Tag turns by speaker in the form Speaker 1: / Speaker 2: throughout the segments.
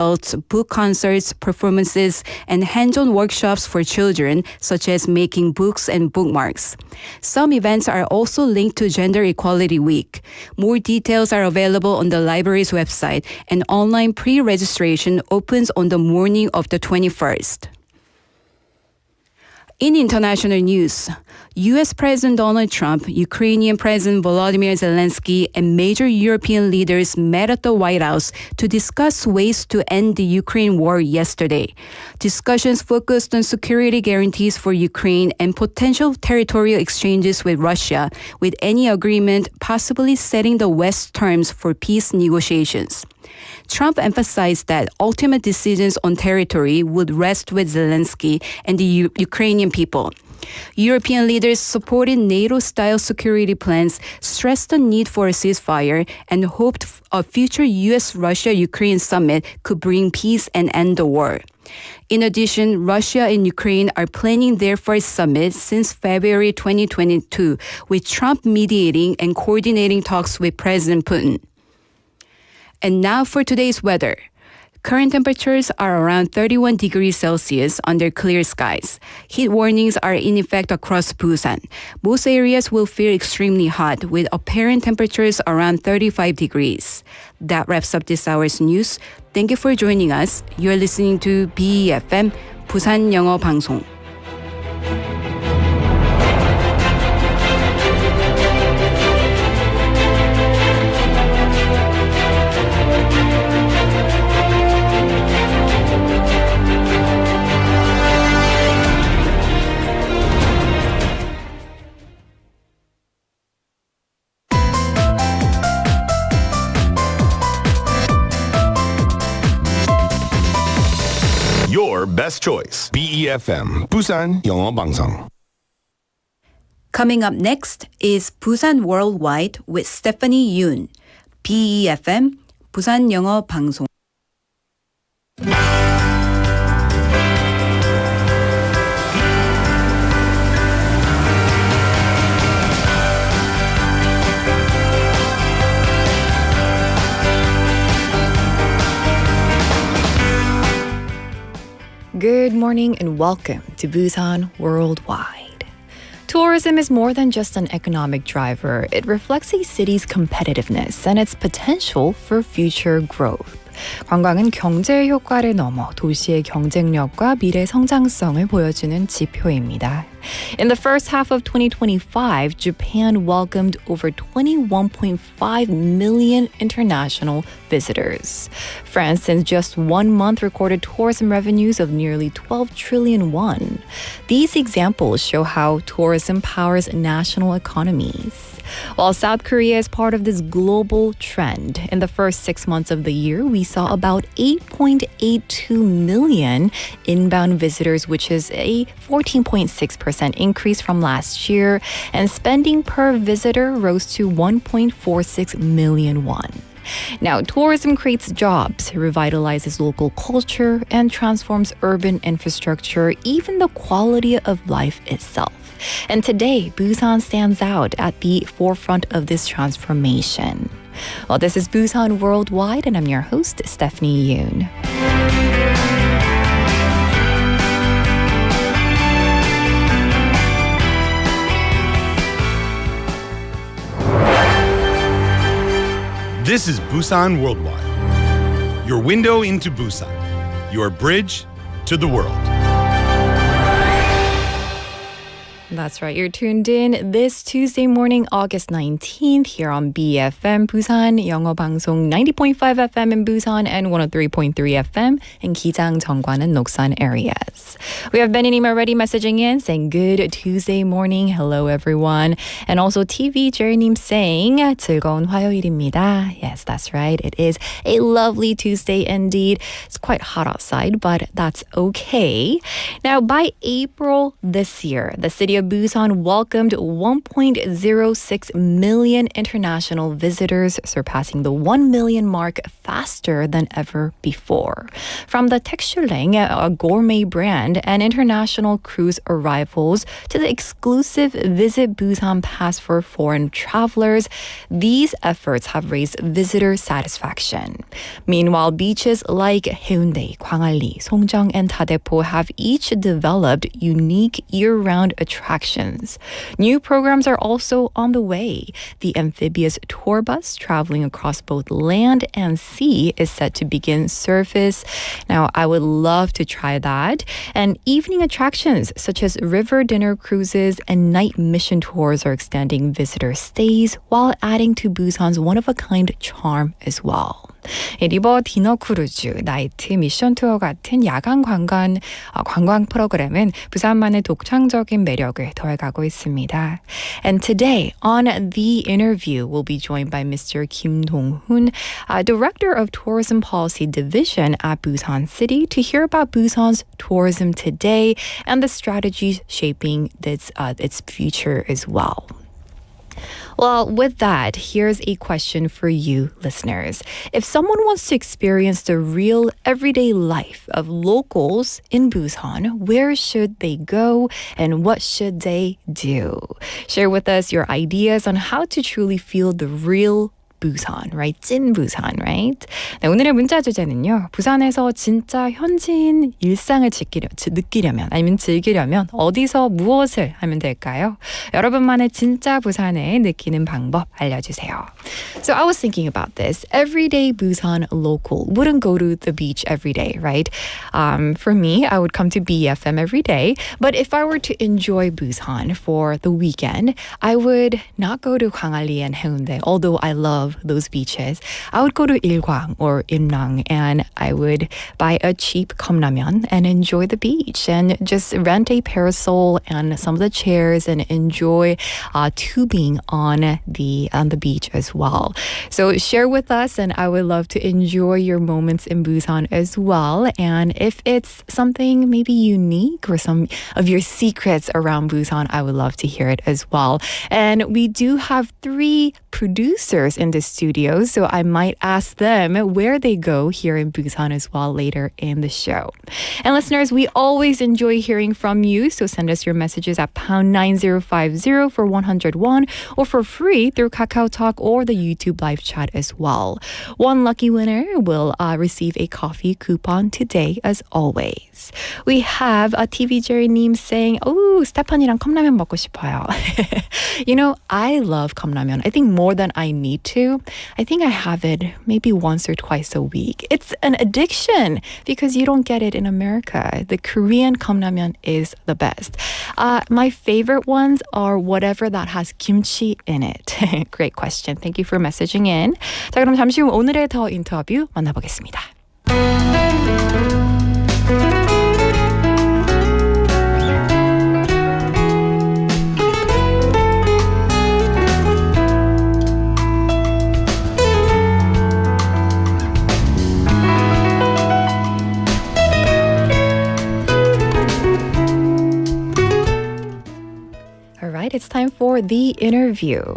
Speaker 1: book concerts, performances, and hands-on workshops for children, such as making books and bookmarks. Some events are also linked to Gender Equality Week. More details are available on the library's website, and online pre-registration opens on the morning of the 21st. In international news, U.S. President Donald Trump, Ukrainian President Volodymyr Zelensky, and major European leaders met at the White House to discuss ways to end the Ukraine war yesterday. Discussions focused on security guarantees for Ukraine and potential territorial exchanges with Russia, with any agreement possibly setting the West's terms for peace negotiations. Trump emphasized that ultimate decisions on territory would rest with Zelensky and the Ukrainian people. European leaders supported NATO-style security plans, stressed the need for a ceasefire, and hoped a future U.S.-Russia-Ukraine summit could bring peace and end the war. In addition, Russia and Ukraine are planning their first summit since February 2022, with Trump mediating and coordinating talks with President Putin. And now for today's weather. Current temperatures are around 31 degrees Celsius under clear skies. Heat warnings are in effect across Busan. Most areas will feel extremely hot, with apparent temperatures around 35 degrees. That wraps up this hour's news. Thank you for joining us. You're listening to BEFM, 부산 영어 방송.
Speaker 2: Your best choice. BEFM, 부산 영어 방송.
Speaker 1: Coming up next is Busan Worldwide with Stephanie Yoon. BEFM, 부산 영어 방송.
Speaker 3: Good morning and welcome to Busan Worldwide. Tourism is more than just an economic driver. It reflects a city's competitiveness and its potential for future growth. 관광은 경제 효과를 넘어 도시의 경쟁력과 미래 성장성을 보여주는 지표입니다. In the first half of 2025, Japan welcomed over 21.5 million international visitors. France, in just 1 month, recorded tourism revenues of nearly 12 trillion won. These examples show how tourism powers national economies. While South Korea is part of this global trend, in the first 6 months of the year, we saw about 8.82 million inbound visitors, which is a 14.6% increase from last year, and spending per visitor rose to 1.46 million won. Now, tourism creates jobs, revitalizes local culture, and transforms urban infrastructure, even the quality of life itself. And today, Busan stands out at the forefront of this transformation. Well, this is Busan Worldwide, and I'm your host, Stephanie Yoon.
Speaker 4: This is Busan Worldwide, your window into Busan, your bridge to the world.
Speaker 3: That's right. You're tuned in this Tuesday morning, August 19th, here on BFM, Busan 영어 방송 90.5 FM in Busan and 103.3 FM in Gijang, Jeongwan, and Noksan areas. We have Ben and Nima already messaging in, saying good Tuesday morning. Hello, everyone. And also TV Jerry님 saying 즐거운 화요일입니다. Yes, that's right. It is a lovely Tuesday indeed. It's quite hot outside, but that's okay. Now, by April this year, the city of of Busan welcomed 1.06 million international visitors, surpassing the 1 million mark faster than ever before. From the Texturing, a gourmet brand, and international cruise arrivals to the exclusive Visit Busan Pass for foreign travelers, these efforts have raised visitor satisfaction. Meanwhile, beaches like Haeundae, Gwangalli, Songjeong, and Daepo have each developed unique year-round attractions. New programs are also on the way. The amphibious tour bus traveling across both land and sea is set to begin service. Now, I would love to try that. And evening attractions such as river dinner cruises and night mission tours are extending visitor stays while adding to Busan's one-of-a-kind charm as well. 리버 디너 크루즈, 나이트 미션 투어 같은 야간 관광 프로그램은 부산만의 독창적인 매력을 더해가고 있습니다. And today on The Interview, we'll be joined by Mr. Kim Dong-hun, Director of Tourism Policy Division at Busan City, to hear about Busan's tourism today and the strategies shaping its future as well. Well, with that, here's a question for you listeners. If someone wants to experience the real everyday life of locals in Busan, where should they go and what should they do? Share with us your ideas on how to truly feel the real Busan, right? 찐 Busan, right? 네, 오늘의 문자 주제는요. 부산에서 진짜 현지인 일상을 느끼려면 아니면 즐기려면 어디서 무엇을 하면 될까요? 여러분만의 진짜 부산을 느끼는 방법 알려주세요. So I was thinking about this. Everyday Busan local wouldn't go to the beach every day, right? For me, I would come to BFM every day. But if I were to enjoy Busan for the weekend, I would not go to Gwangalli and Haeundae, although I love those beaches. I would go to Ilgwang or Imrang and I would buy a cheap 컵라면 and enjoy the beach and just rent a parasol and some of the chairs and enjoy tubing on the beach as well. So share with us and I would love to enjoy your moments in Busan as well. And if it's something maybe unique or some of your secrets around Busan, I would love to hear it as well. And we do have 3 producers in the studio, so I might ask them where they go here in Busan as well later in the show. And listeners, we always enjoy hearing from you, so send us your messages at pound 9050 for 101 or for free through KakaoTalk or the YouTube live chat as well. One lucky winner will receive a coffee coupon today as always. We have a TV Jerry Neem saying, "Oh, 스테판이랑 컵라면 먹고 싶어요." You know, I love 컵라면. I think more than I need to. I think I have it maybe once or twice a week. It's an addiction because you don't get it in America. The Korean 컵라면 is the best. My favorite ones are whatever that has kimchi in it. Great question. Thank you for messaging in. 자, 그럼 잠시 후 오늘의 더 인터뷰 만나보겠습니다. It's time for The Interview.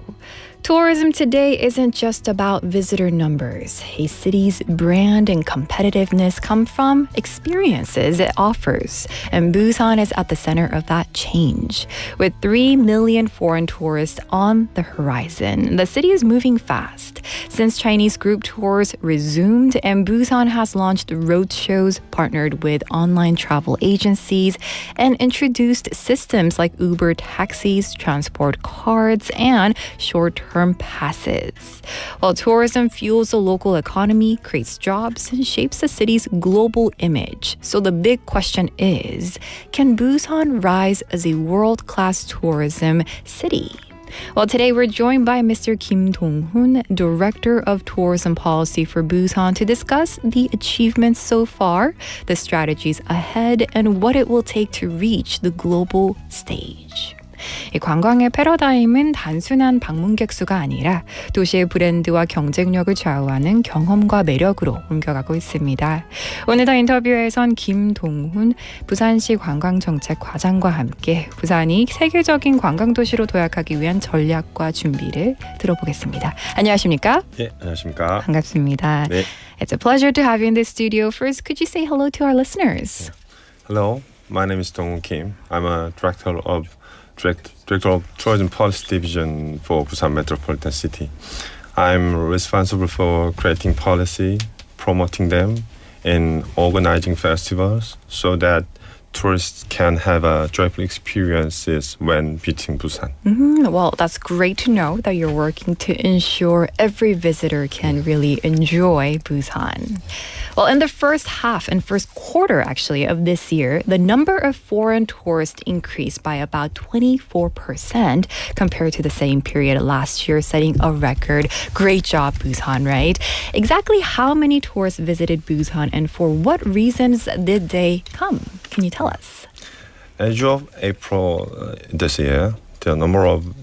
Speaker 3: Tourism today isn't just about visitor numbers. A city's brand and competitiveness come from experiences it offers, and Busan is at the center of that change. With 3 million foreign tourists on the horizon, the city is moving fast. Since Chinese group tours resumed and Busan has launched roadshows, partnered with online travel agencies, and introduced systems like Uber taxis, transport cards, and short-term passes. While tourism fuels the local economy, creates jobs, and shapes the city's global image. So the big question is, can Busan rise as a world-class tourism city? Well, today we're joined by Mr. Kim Dong-hun, Director of Tourism Policy for Busan, to discuss the achievements so far, the strategies ahead, and what it will take to reach the global stage. 이 관광의 패러다임은 단순한 방문객 수가 아니라 도시의 브랜드와 경쟁력을 좌우하는 경험과 매력으로 옮겨가고 있습니다. 오늘 더 인터뷰에선 김동훈 부산시 관광정책과장과 함께 부산이 세계적인 관광도시로 도약하기 위한 전략과 준비를 들어보겠습니다. 안녕하십니까?
Speaker 5: 예, 안녕하십니까?
Speaker 3: 반갑습니다.
Speaker 5: 네.
Speaker 3: It's a pleasure to have you in the studio. First, could you say hello to our listeners?
Speaker 5: Hello, my name is Dong-hun Kim. I'm a director of Tourism Policy Division for Busan Metropolitan City. I'm responsible for creating policy, promoting them, and organizing festivals so that tourists can have joyful experiences when visiting Busan.
Speaker 3: Well, that's great to know that you're working to ensure every visitor can really enjoy Busan. Well, in the first half and first quarter, actually, of this year, the number of foreign tourists increased by about 24% compared to the same period last year, setting a record. Great job, Busan, right? Exactly how many tourists visited Busan and for what reasons did they come? Can you tell us?
Speaker 5: As of April this year, the number of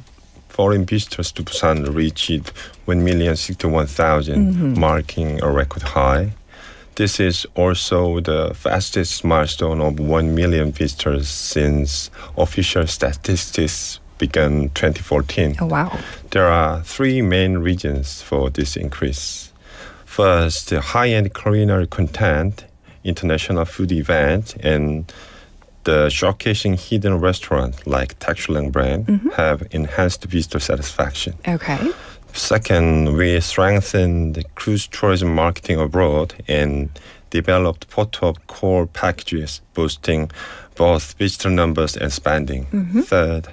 Speaker 5: foreign visitors to Busan reached 1,061,000, marking a record high. This is also the fastest milestone of 1 million visitors since official statistics began 2014.
Speaker 3: Oh, wow.
Speaker 5: There are three main reasons for this increase. First, the high-end culinary content, international food events, and the showcasing hidden restaurants like Takchulang brand have enhanced visitor satisfaction.
Speaker 3: Okay.
Speaker 5: Second, we strengthened cruise tourism marketing abroad and developed photo op core packages, boosting both visitor numbers and spending. Third,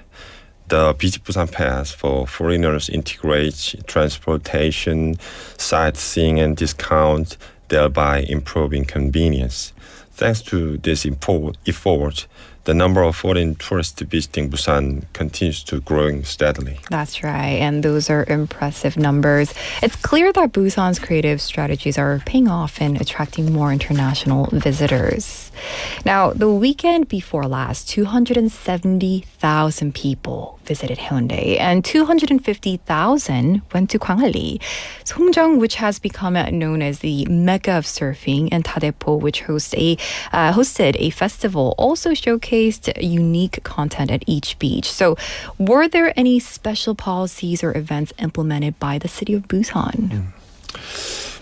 Speaker 5: the bi짓부산패스 for foreigners integrates transportation, sightseeing, and discounts, thereby improving convenience. Thanks to this effort, the number of foreign tourists visiting Busan continues to grow steadily.
Speaker 3: That's right, and those are impressive numbers. It's clear that Busan's creative strategies are paying off and attracting more international visitors. Now, the weekend before last, 270,000 people visited Hyundai and 250,000 went to Gwanghali. Songjeong, which has become known as the Mecca of surfing, and Daepo, which hosted a festival, also showcased unique content at each beach. So, were there any special policies or events implemented by the city of Busan?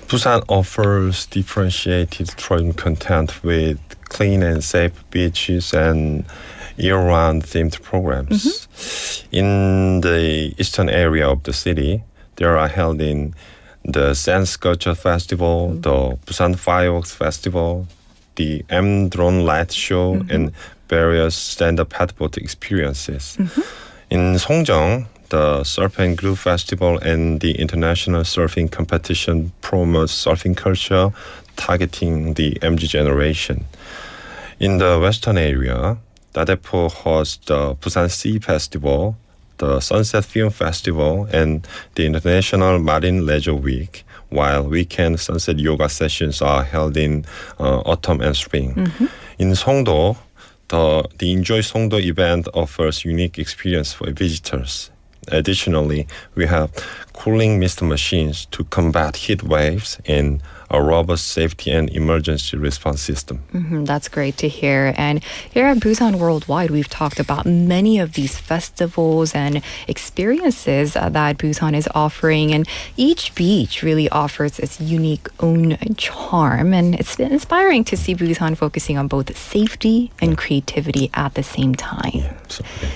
Speaker 5: Busan offers differentiated tourism content with clean and safe beaches and year-round themed programs. In the eastern area of the city, there are held in the Sand Sculpture Festival, the Busan Fireworks Festival, the M-Drone Light Show, and various stand-up paddleboard experiences. In Songjeong, the Surf and Groove Festival and the International Surfing Competition promotes surfing culture, targeting the MZ generation. In the western area, Daepo hosts the Busan Sea Festival, the Sunset Film Festival, and the International Marine Leisure Week, while weekend sunset yoga sessions are held in autumn and spring. In Songdo, the Enjoy Songdo event offers unique experience for visitors. Additionally, we have cooling mist machines to combat heat waves and a robust safety and emergency response system.
Speaker 3: That's great to hear. And here at Busan Worldwide, we've talked about many of these festivals and experiences that Busan is offering. And each beach really offers its unique own charm. And it's been inspiring to see Busan focusing on both safety and creativity at the same time.
Speaker 5: Yeah, absolutely.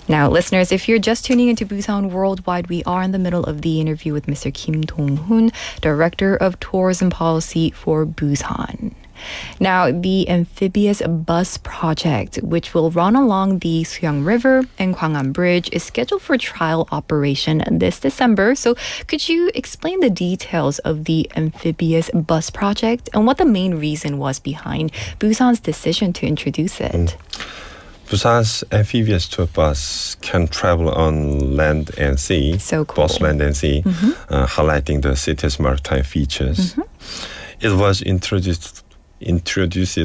Speaker 3: Now, listeners, if you're just tuning into Busan Worldwide, we are in the middle of the interview with Mr. Kim Dong-hun, Director of Tourism Policy for Busan. Now, the amphibious bus project, which will run along the Suyang River and Gwangham Bridge, is scheduled for trial operation this December. So could you explain the details of the amphibious bus project and what the main reason was behind Busan's decision to introduce it?
Speaker 5: Busan's amphibious tour bus can travel on land and sea,
Speaker 3: So cool.
Speaker 5: both land and sea, highlighting the city's maritime features. It was introduced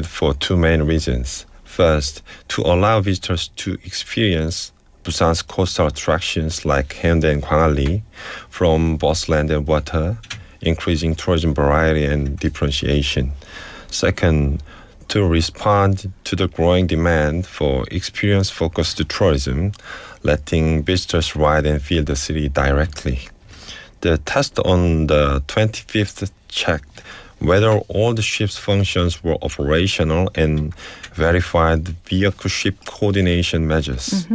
Speaker 5: for two main reasons. First, to allow visitors to experience Busan's coastal attractions like Haeundae and Gwangalli from both land and water, increasing tourism variety and differentiation. Second, to respond to the growing demand for experience-focused tourism, letting visitors ride and feel the city directly. The test on the 25th checked whether all the ship's functions were operational and verified vehicle-ship coordination measures.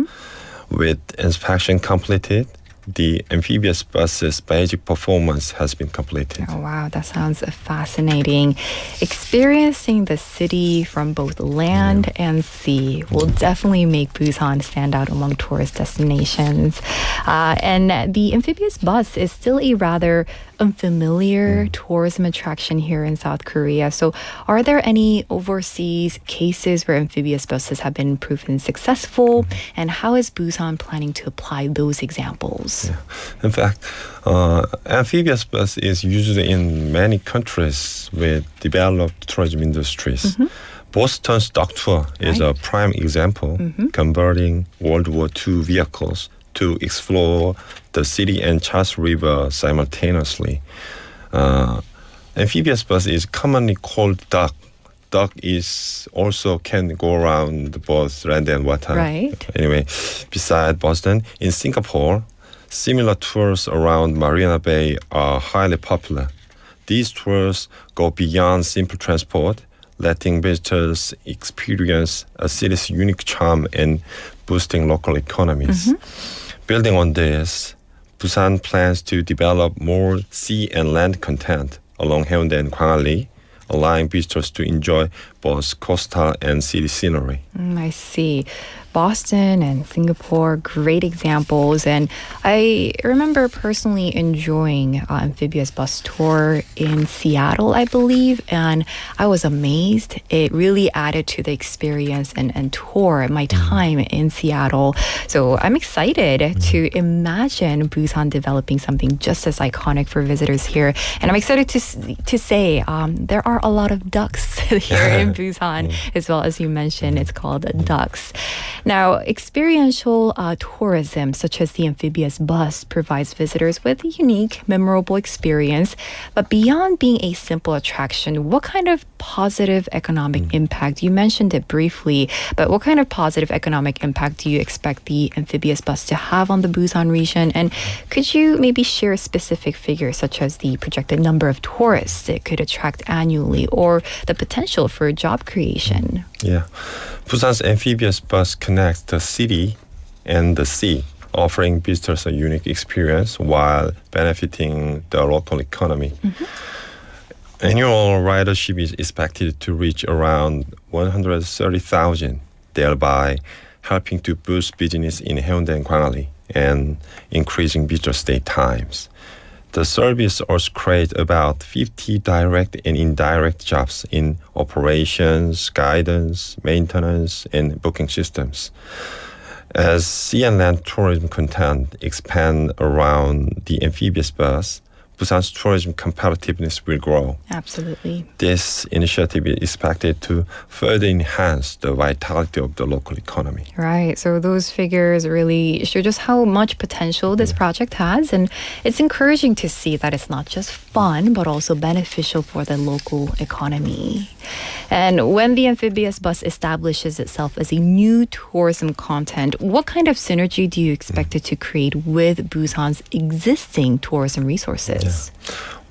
Speaker 5: With inspection completed, the amphibious bus's basic performance has been completed.
Speaker 3: Oh, wow, that sounds fascinating. Experiencing the city from both land and sea will definitely make Busan stand out among tourist destinations. And the amphibious bus is still a rather unfamiliar tourism attraction here in South Korea. So are there any overseas cases where amphibious buses have been proven successful? And how is Busan planning to apply those examples?
Speaker 5: Yeah. In fact, amphibious bus is used in many countries with developed tourism industries. Boston's Dock Tour is a prime example, converting World War II vehicles to explore the city and Charles River simultaneously. Amphibious bus is commonly called duck. Duck is also can go around both land and water.
Speaker 3: Right.
Speaker 5: Anyway, beside Boston, in Singapore, similar tours around Marina Bay are highly popular. These tours go beyond simple transport, letting visitors experience a city's unique charm and boosting local economies. Building on this, Busan plans to develop more sea and land content along Haeundae and Gwangalli, allowing visitors to enjoy both coastal and city scenery.
Speaker 3: I see. Boston and Singapore, great examples. And I remember personally enjoying amphibious bus tour in Seattle, I believe, and I was amazed. It really added to the experience and tour my time in Seattle. So I'm excited to imagine Busan developing something just as iconic for visitors here. And I'm excited to say there are a lot of ducks here in Busan, as well as you mentioned, it's called ducks. Now, experiential tourism, such as the amphibious bus, provides visitors with a unique, memorable experience. But beyond being a simple attraction, what kind of positive economic impact? You mentioned it briefly, but what kind of positive economic impact do you expect the amphibious bus to have on the Busan region? And could you maybe share specific figures, such as the projected number of tourists it could attract annually, or the potential for job creation?
Speaker 5: Yeah. Busan's amphibious bus connects the city and the sea, offering visitors a unique experience while benefiting the local economy. Annual ridership is expected to reach around 130,000, thereby helping to boost business in Haeundae and Gwangalli and increasing visitor stay times. The service also creates about 50 direct and indirect jobs in operations, guidance, maintenance, and booking systems. As sea and land tourism content expand around the amphibious bus, Busan's tourism competitiveness will grow.
Speaker 3: Absolutely.
Speaker 5: This initiative is expected to further enhance the vitality of the local economy.
Speaker 3: Right. So those figures really show just how much potential this project has. And it's encouraging to see that it's not just fun, but also beneficial for the local economy. And when the amphibious bus establishes itself as a new tourism content, what kind of synergy do you expect it to create with Busan's existing tourism resources?
Speaker 5: Yeah.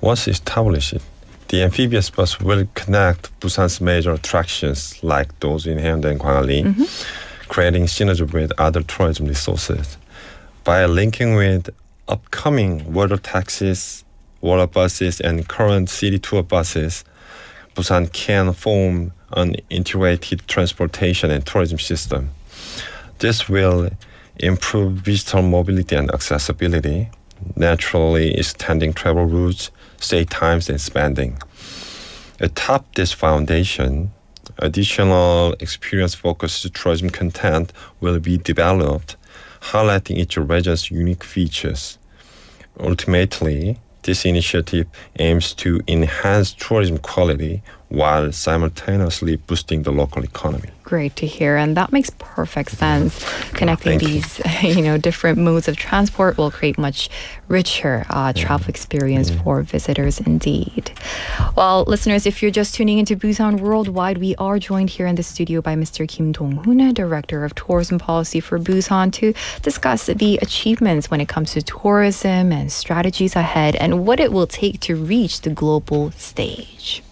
Speaker 5: Once established, the amphibious bus will connect Busan's major attractions like those in Haeundae and Gwangalli, creating synergy with other tourism resources. By linking with upcoming water taxis, water buses, and current city tour buses, Busan can form an integrated transportation and tourism system. This will improve visitor mobility and accessibility, naturally extending travel routes, stay times, and spending. Atop this foundation, additional experience-focused tourism content will be developed, highlighting each region's unique features. Ultimately, this initiative aims to enhance tourism quality while simultaneously boosting the local economy.
Speaker 3: Great to hear, and that makes perfect sense. Connecting these, different modes of transport will create much richer travel experience for visitors indeed. Well, listeners, if you're just tuning into Busan Worldwide, we are joined here in the studio by Mr. Kim Dong-hun, Director of Tourism Policy for Busan, to discuss the achievements when it comes to tourism and strategies ahead and what it will take to reach the global stage.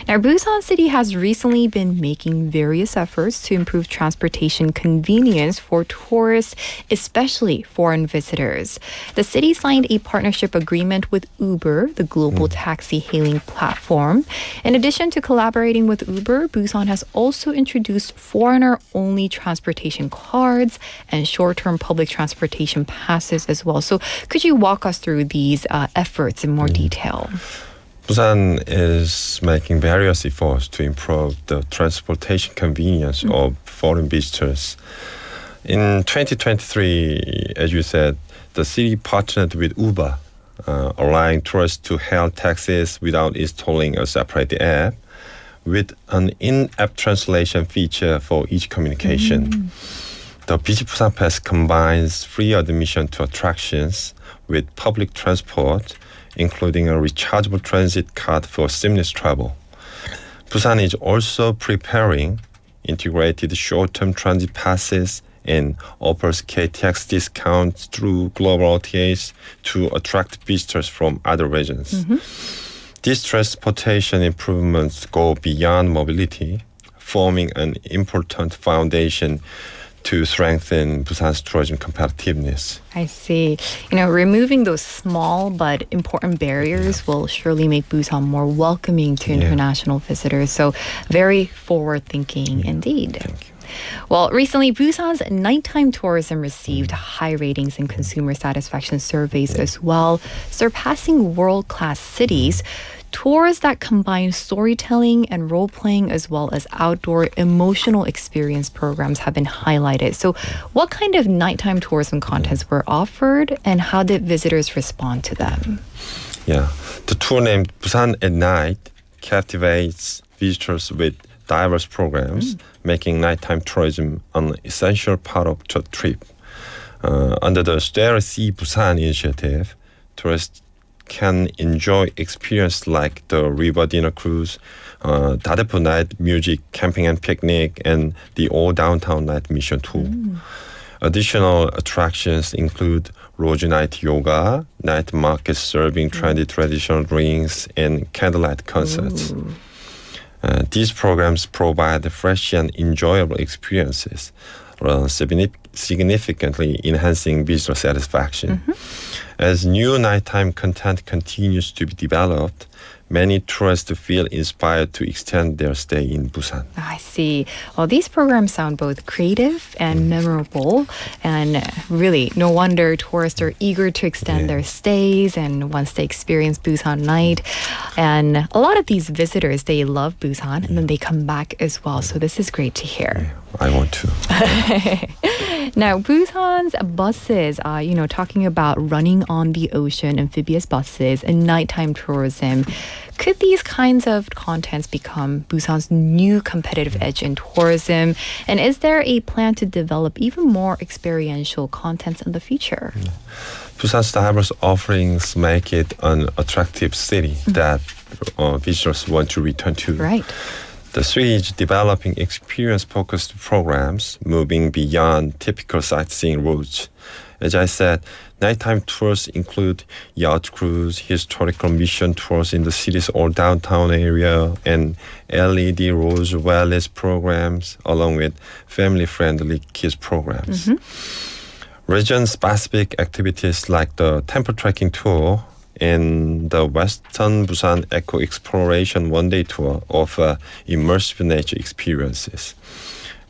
Speaker 3: Now, Busan City has recently been making various efforts to improve transportation convenience for tourists, especially foreign visitors. The city signed a partnership agreement with Uber, the global taxi hailing platform. In addition to collaborating with Uber, Busan has also introduced foreigner-only transportation cards and short-term public transportation passes as well. So could you walk us through these efforts in more detail?
Speaker 5: Busan is making various efforts to improve the transportation convenience of foreign visitors. In 2023, as you said, the city partnered with Uber, allowing tourists to hail taxis without installing a separate app, with an in-app translation feature for each communication. The bi짓부산패스 combines free admission to attractions with public transport, including a rechargeable transit card for seamless travel. Busan is also preparing integrated short-term transit passes and offers KTX discounts through global OTAs to attract visitors from other regions. These transportation improvements go beyond mobility, forming an important foundation to strengthen Busan's tourism competitiveness.
Speaker 3: I see. Removing those small but important barriers will surely make Busan more welcoming to international visitors. So very forward-thinking indeed.
Speaker 5: Thank you.
Speaker 3: Well, recently, Busan's nighttime tourism received high ratings in consumer satisfaction surveys as well, surpassing world-class cities. Tours that combine storytelling and role-playing as well as outdoor emotional experience programs have been highlighted. So what kind of nighttime tourism contents were offered and how did visitors respond to them?
Speaker 5: Yeah, the tour named Busan at Night captivates visitors with diverse programs, making nighttime tourism an essential part of the trip. Under the Stare See Busan initiative, tourists can enjoy experience like the river dinner cruise, 다대포 night music, camping and picnic, and the all downtown night mission tour. Additional attractions include Rose night yoga, night market serving trendy traditional drinks, and candlelight concerts. These programs provide fresh and enjoyable experiences, significantly enhancing visitor satisfaction. As new nighttime content continues to be developed, many tourists feel inspired to extend their stay in Busan.
Speaker 3: I see. Well, these programs sound both creative and memorable, and really, no wonder tourists are eager to extend their stays and once they experience Busan night. And a lot of these visitors, they love Busan, and then they come back as well. So this is great to hear.
Speaker 5: I want to.
Speaker 3: Now, Busan's buses, talking about running on the ocean, amphibious buses, and nighttime tourism. Could these kinds of contents become Busan's new competitive edge in tourism? And is there a plan to develop even more experiential contents in the future?
Speaker 5: Busan's diverse offerings make it an attractive city that visitors want to return to.
Speaker 3: Right.
Speaker 5: The city is developing experience-focused programs, moving beyond typical sightseeing routes. As I said, nighttime tours include yacht cruise, historical mission tours in the city's old downtown area, and LED rose wellness programs, along with family-friendly kids programs. Region-specific activities like the temple trekking tour and the Western Busan Eco Exploration one-day tour offer immersive nature experiences.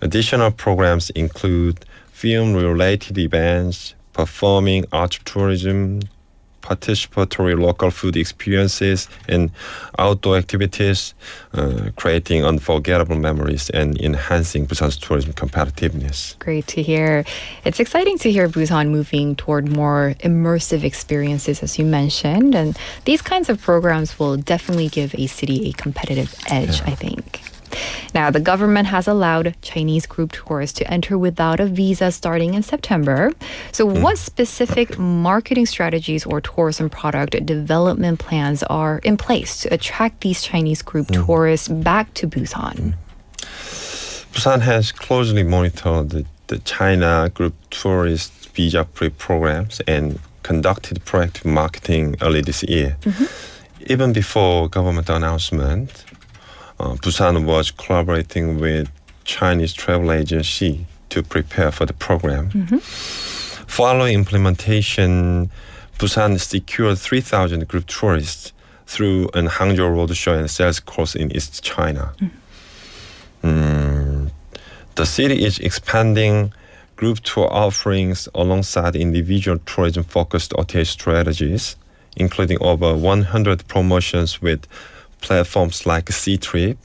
Speaker 5: Additional programs include film-related events, performing art tourism, participatory local food experiences and outdoor activities, creating unforgettable memories and enhancing Busan's tourism competitiveness.
Speaker 3: Great to hear. It's exciting to hear Busan moving toward more immersive experiences, as you mentioned, and these kinds of programs will definitely give a city a competitive edge, I think. Now, the government has allowed Chinese group tourists to enter without a visa starting in September. So what specific marketing strategies or tourism product development plans are in place to attract these Chinese group tourists back to Busan?
Speaker 5: Busan has closely monitored the China group tourist visa-free programs and conducted proactive marketing early this year. Even before government announcement, Busan was collaborating with Chinese travel agency to prepare for the program. Following implementation, Busan secured 3,000 group tourists through an Hangzhou roadshow and sales course in East China. The city is expanding group tour offerings alongside individual tourism-focused OTA strategies, including over 100 promotions with platforms like C-Trip,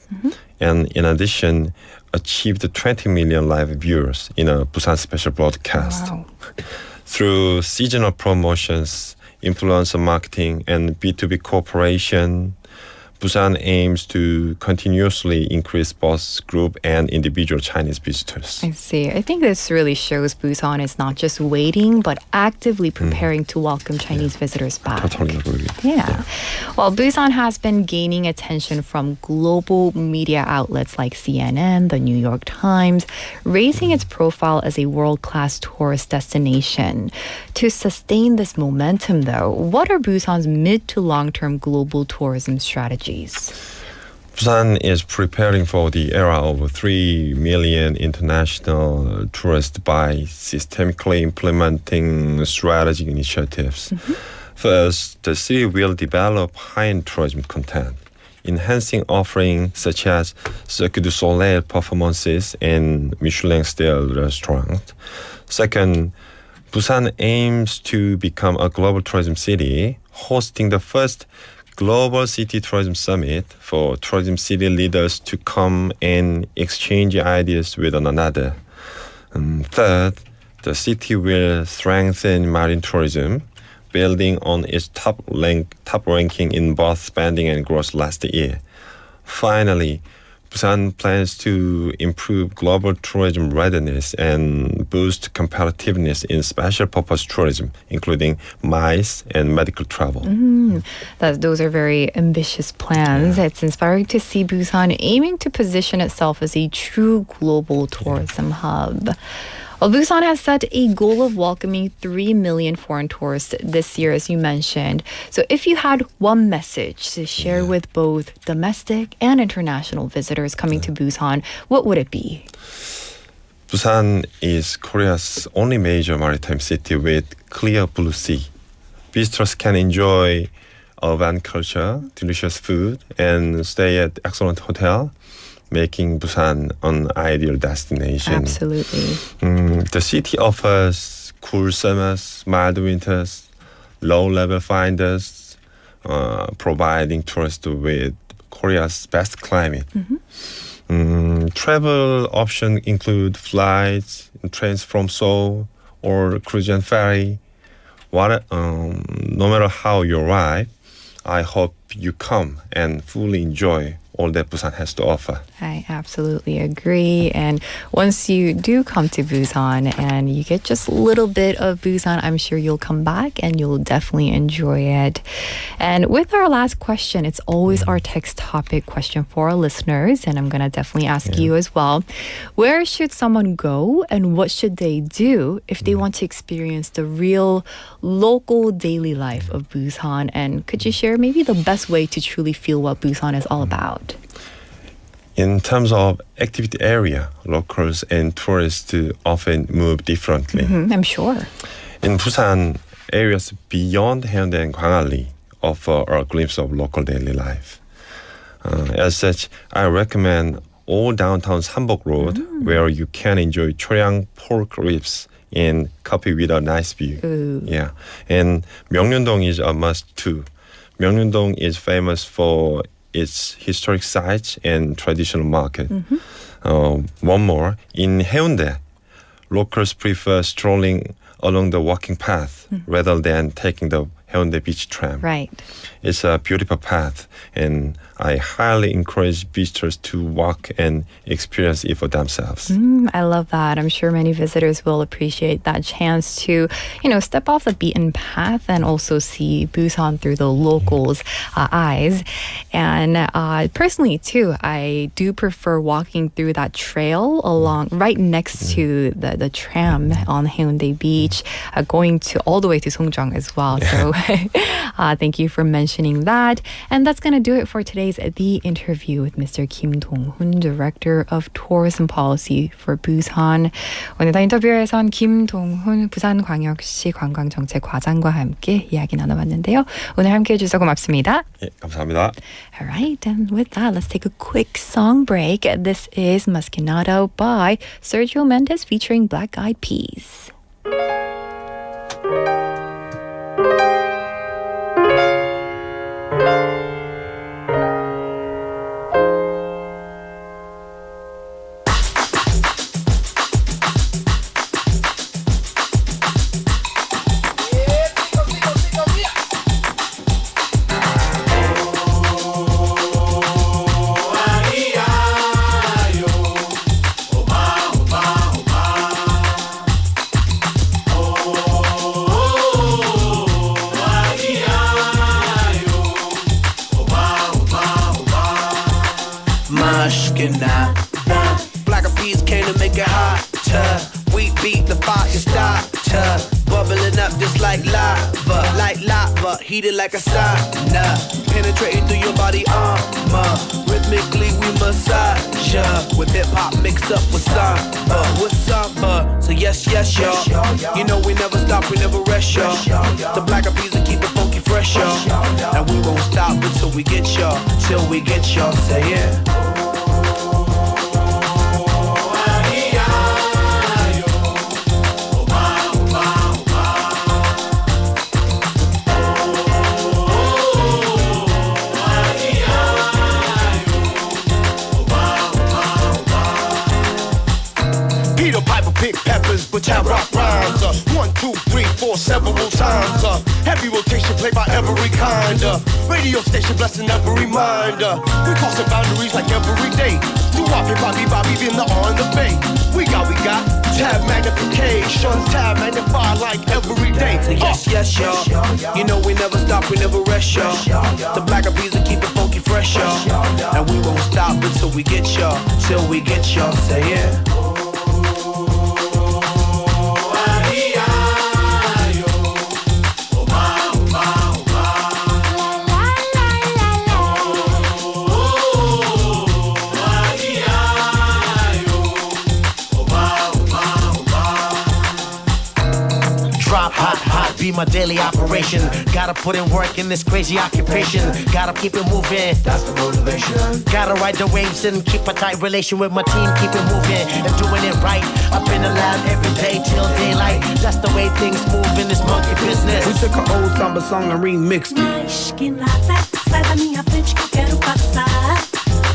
Speaker 5: and in addition, achieved 20 million live viewers in a Busan special broadcast.
Speaker 3: Wow.
Speaker 5: Through seasonal promotions, influencer marketing, and B2B cooperation, Busan aims to continuously increase both group and individual Chinese visitors.
Speaker 3: I see. I think this really shows Busan is not just waiting, but actively preparing to welcome Chinese visitors back.
Speaker 5: Totally agree.
Speaker 3: Yeah. Well, Busan has been gaining attention from global media outlets like CNN, the New York Times, raising its profile as a world-class tourist destination. To sustain this momentum, though, what are Busan's mid to long-term global tourism strategies?
Speaker 5: Busan is preparing for the era of 3 million international tourists by systemically implementing strategic initiatives. First, the city will develop high-end tourism content, enhancing offerings such as Cirque du Soleil performances and Michelin-style restaurants. Second, Busan aims to become a global tourism city, hosting the first Global City Tourism Summit for tourism city leaders to come and exchange ideas with one another. And third, the city will strengthen marine tourism, building on its top ranking in both spending and growth last year. Finally, Busan plans to improve global tourism readiness and boost competitiveness in special purpose tourism, including MICE and medical travel.
Speaker 3: Those are very ambitious plans. It's inspiring to see Busan aiming to position itself as a true global tourism hub. Well, Busan has set a goal of welcoming 3 million foreign tourists this year, as you mentioned. So if you had one message to share with both domestic and international visitors coming to Busan, what would it be?
Speaker 5: Busan is Korea's only major maritime city with clear blue sea. Visitors can enjoy urban culture, delicious food, and stay at excellent hotel, making Busan an ideal destination.
Speaker 3: Absolutely.
Speaker 5: The city offers cool summers, mild winters, low-level finders, providing tourists with Korea's best climate. Travel options include flights, trains from Seoul, or cruise and ferry. No matter how you arrive, I hope you come and fully enjoy all that Busan has to offer.
Speaker 3: I absolutely agree. And once you do come to Busan and you get just a little bit of Busan, I'm sure you'll come back and you'll definitely enjoy it. And with our last question, it's always our text topic question for our listeners. And I'm going to definitely ask you as well. Where should someone go and what should they do if they want to experience the real local daily life of Busan? And could you share maybe the best way to truly feel what Busan is all about?
Speaker 5: In terms of activity area, locals and tourists often move differently.
Speaker 3: I'm sure.
Speaker 5: In Busan, areas beyond Haeundae and Gwangalli offer a glimpse of local daily life. As such, I recommend all downtown Sambok Road, where you can enjoy choryang pork ribs and coffee with a nice view.
Speaker 3: Ooh.
Speaker 5: Yeah, and Myeongnyundong is a must too. Myeongnyundong is famous for its historic sites and traditional market. One more, in Haeundae, locals prefer strolling along the walking path rather than taking the Haeundae Beach tram.
Speaker 3: Right.
Speaker 5: It's a beautiful path, and I highly encourage visitors to walk and experience it for themselves.
Speaker 3: I love that. I'm sure many visitors will appreciate that chance to, step off the beaten path and also see Busan through the locals' eyes. And personally, too, I do prefer walking through that trail along right next to the tram on Haeundae Beach, going to all the way to Songjeong as well. So thank you for mentioning that. And that's going to do it for today's The Interview with Mr. Kim Dong-hun, Director of Tourism Policy for Busan. 오늘 인터뷰에선 김동훈 부산광역시 관광정책과장과 함께 이야기 나눠봤는데요. 오늘 함께해 주셔서 고맙습니다.
Speaker 5: 예, 감사합니다.
Speaker 3: All right, and with that, let's take a quick song break. This is Masquinado by Sergio Mendes featuring Black Eyed Peas.
Speaker 6: Black eyed peas came to make it hotter. We beat the fire starter, bubbling up just like lava, heated like a sauna, penetrating through your body armor. Rhythmically we massage ya, with hip hop mixed up with samba. So yes, y'all. You know we never stop, we never rest, y'all. The black eyed peas will keep it funky fresh, y'all. And we won't stop until we get y'all, till we get y'all. Say yeah.
Speaker 2: Pick peppers, but I rock rhymes. 1, 2, 3, 4, several times. Heavy rotation played by every kind. Radio station blessing every mind. We crossing boundaries like every day. Do Bobby, been the on the bay. We got tab magnification, tab magnify like every day.
Speaker 6: Yes, y'all. You know we never stop, we never rest, y'all. The black eyed peas will keep it funky fresh, y'all. And we won't stop until we get y'all, till we get y'all. Say yeah.
Speaker 7: Be my daily operation. Gotta put in work in this crazy occupation. Gotta keep it moving. That's the motivation. Gotta ride the waves and keep a tight relation with my team. Keep it moving and doing it right. Up in the lab every day till daylight. That's the way things move in this monkey business.
Speaker 6: We took an old samba song and remixed it.
Speaker 8: Mas que nada, sai da minha frente que eu quero passar.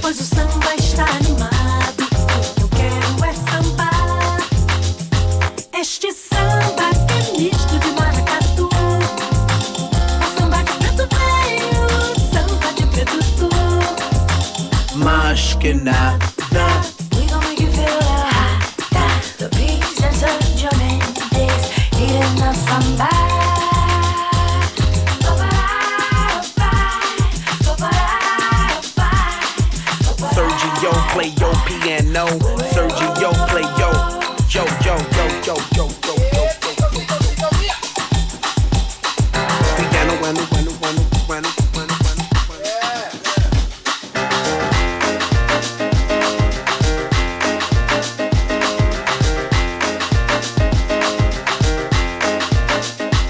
Speaker 8: Pois o samba está animado. O que eu quero é sambar. Este samba que é misto de maracatu. O samba de preto veio, samba de preto tu.
Speaker 6: Mas que nada.
Speaker 8: We gon' make you feel hot. The peas and Sergio Mendes eating up samba.
Speaker 6: Sergio play your piano. Sergio play yo. Piano, bueno.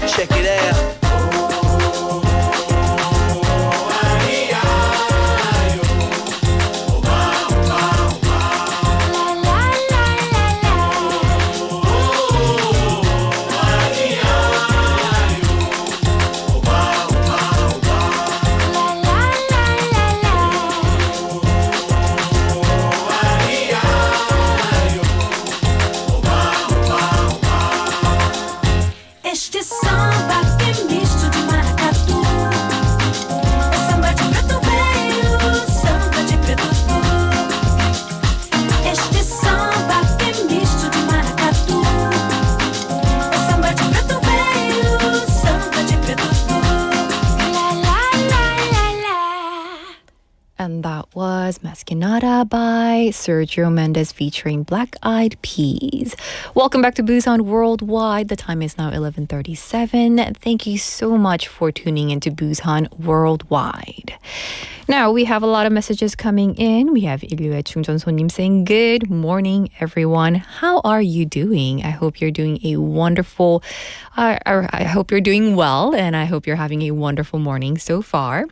Speaker 6: Check it out.
Speaker 3: Más que nada by Sergio Mendes featuring Black Eyed Peas. Welcome back to Busan Worldwide. The time is now 11:37. Thank you so much for tuning into Busan Worldwide. Now, we have a lot of messages coming in. We have 일류의 충전소님 saying, good morning, everyone. How are you doing? I hope you're doing a wonderful, I hope you're doing well, and I hope you're having a wonderful morning so far.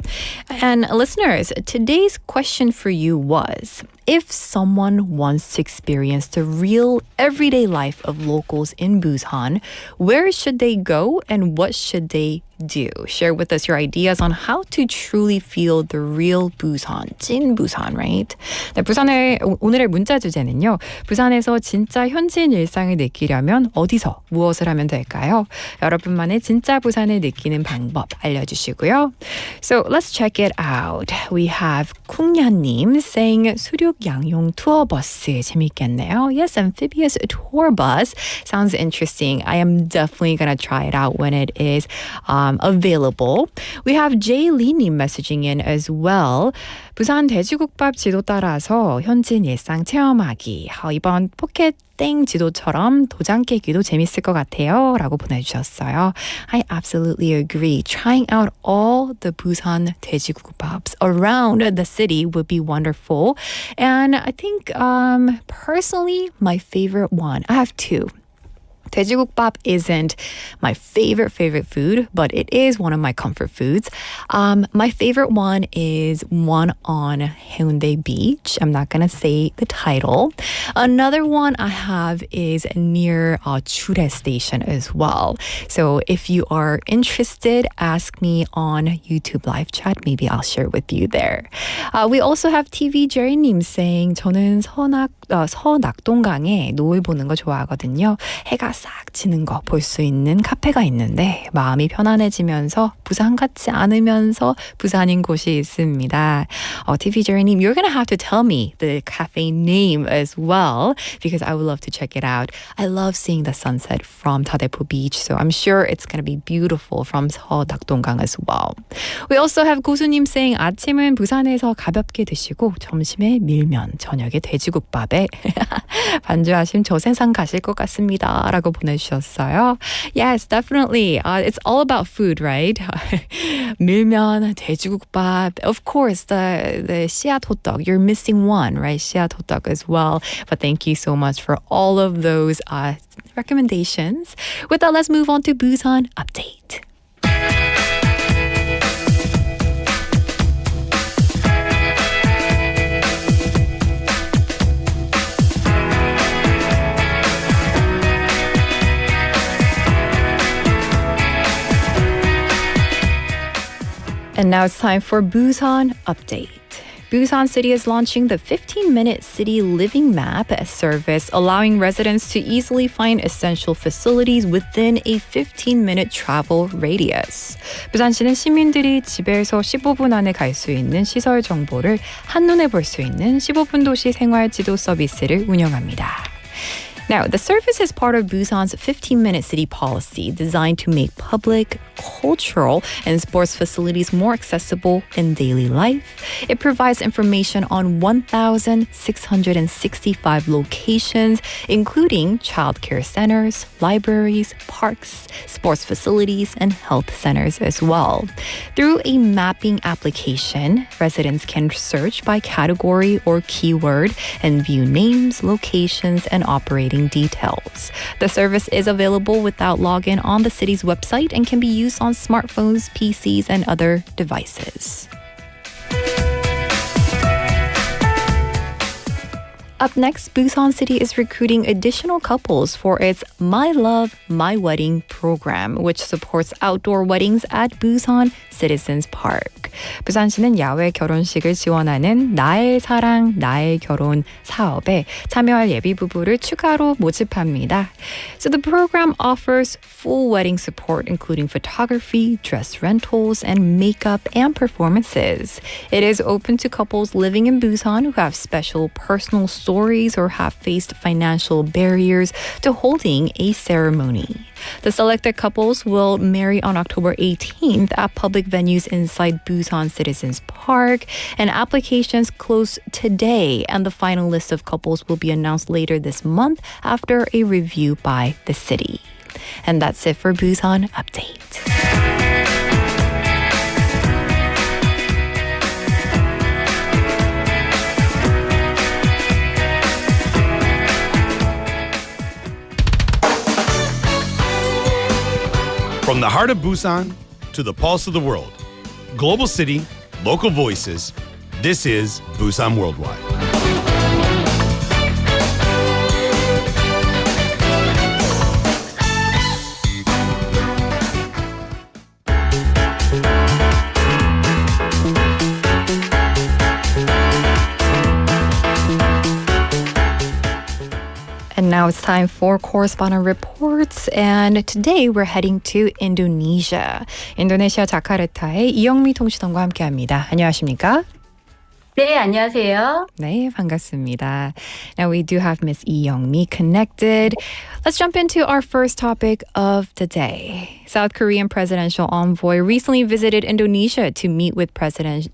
Speaker 3: And listeners, today's question for you was, if someone wants to experience the real everyday life of locals in Busan, where should they go and what should they do? Share with us your ideas on how to truly feel the real Busan, 찐 Busan, right? 네, 오늘의 문자 주제는요. 부산에서 진짜 현지인 일상을 느끼려면 어디서 무엇을 하면 될까요? 여러분만의 진짜 부산을 느끼는 방법 알려주시고요. So let's check it out. We have 쿵냐님 saying 수륙양용 투어버스 재밌겠네요. Yes, amphibious tour bus sounds interesting. I am definitely gonna try it out when it is available. We have Jay Lee-님 messaging in as well. 부산 돼지국밥 지도 따라서 현지인 일상 체험하기. 이번 포켓 땡 지도처럼 도장 깨기도 재밌을 것 같아요. 라고 보내주셨어요. I absolutely agree. Trying out all the Busan 돼지국밥s around the city would be wonderful. And I think personally, my favorite one, I have two. 돼지국밥 isn't my favorite food, but it is one of my comfort foods. My favorite one is one on Haeundae Beach. I'm not going to say the title. Another one I have is near Chure Station as well. So if you are interested, ask me on YouTube live chat. Maybe I'll share with you there. We also have TV Jerry님 saying 저는 서낙동강에 노을 보는 거 좋아하거든요. 해가 싹 지는 거 볼 수 있는 카페가 있는데 마음이 편안해지면서 부산 같지 않으면서 부산인 곳이 있습니다. TV Journey, you're going to have to tell me the cafe name as well because I would love to check it out. I love seeing the sunset from Tadepo Beach, so I'm sure it's going to be beautiful from 서낙동강 as well. We also have 고수님 saying 아침은 부산에서 가볍게 드시고 점심에 밀면, 저녁에 돼지국밥에 반주하시면 저 세상 가실 것 같습니다. 라고 보내주셨어요. Yes, definitely. It's all about food, right? 밀면, 돼지국밥. Of course, the 씨앗 hotdog. You're missing one, right? 씨앗 hotdog as well. But thank you so much for all of those recommendations. With that, let's move on to Busan Update. And now it's time for Busan Update. Busan City is launching the 15-minute City Living Map service, allowing residents to easily find essential facilities within a 15-minute travel radius. 부산시는 시민들이 집에서 15분 안에 갈 수 있는 시설 정보를 한눈에 볼 수 있는 15분 도시 생활지도 서비스를 운영합니다. Now, the service is part of Busan's 15-minute city policy designed to make public, cultural, and sports facilities more accessible in daily life. It provides information on 1,665 locations, including childcare centers, libraries, parks, sports facilities, and health centers as well. Through a mapping application, residents can search by category or keyword and view names, locations, and operating details. The service is available without login on the city's website and can be used on smartphones, PCs, and other devices. Up next, Busan City is recruiting additional couples for its My Love, My Wedding program, which supports outdoor weddings at Busan Citizens Park. 부산시는 야외 결혼식을 지원하는 나의 사랑, 나의 결혼 사업에 참여할 예비 부부를 추가로 모집합니다. So the program offers full wedding support, including photography, dress rentals, and makeup and performances. It is open to couples living in Busan who have special personal stories or have faced financial barriers to holding a ceremony. The selected couples will marry on October 18th at public venues inside Busan Citizens Park, and applications close today, and the final list of couples will be announced later this month after a review by the city. And that's it for Busan Update.
Speaker 4: From the heart of Busan to the pulse of the world, global city, local voices, this is Busan Worldwide.
Speaker 3: And now it's time for Correspondent Reports. And today we're heading to Indonesia. 인도네시아 자카르타의 이영미 통신원과 함께합니다. 안녕하십니까?
Speaker 1: 네, 안녕하세요.
Speaker 3: 네, 반갑습니다. Now we do have Miss Lee Young-mi connected. Let's jump into our first topic of the day. South Korean presidential envoy recently visited Indonesia to meet with President